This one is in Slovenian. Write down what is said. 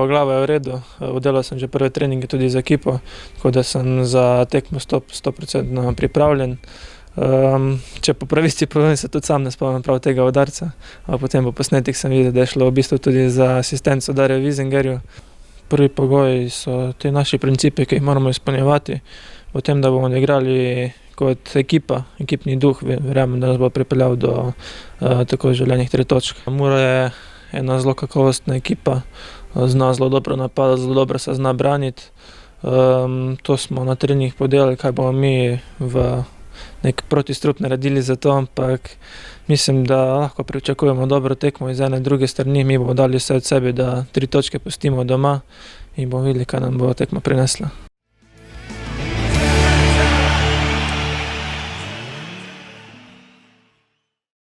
Glava je v redu, oddelal sem že prve treninge tudi z ekipo, tako da sem za tekmo 100% pripravljen. Če po pravici povem, se tudi sam ne spomnim prav tega udarca, ampak potem po posnetkih sem videl, da je šlo v bistvu tudi za asistenco Darju Wisingerju. Prvi pogoj so ti naši principi, ki jih moramo izpolnjevati, potem da bomo igrali kot ekipa, ekipni duh, verjamem, da nas bo pripeljal do tako želenih 3 točk. Mura je ena zelo kakovostna ekipa, zna zelo dobro napadati, zelo dobro se zna braniti. To smo na treningih podelali, kaj bomo mi v nek protistrup naredili za to, ampak mislim, da lahko pričakujemo dobro tekmo iz ene druge strani. Mi bomo dali vse od sebe, da 3 točke pustimo doma in bomo videli, kaj nam bo tekma prinesla.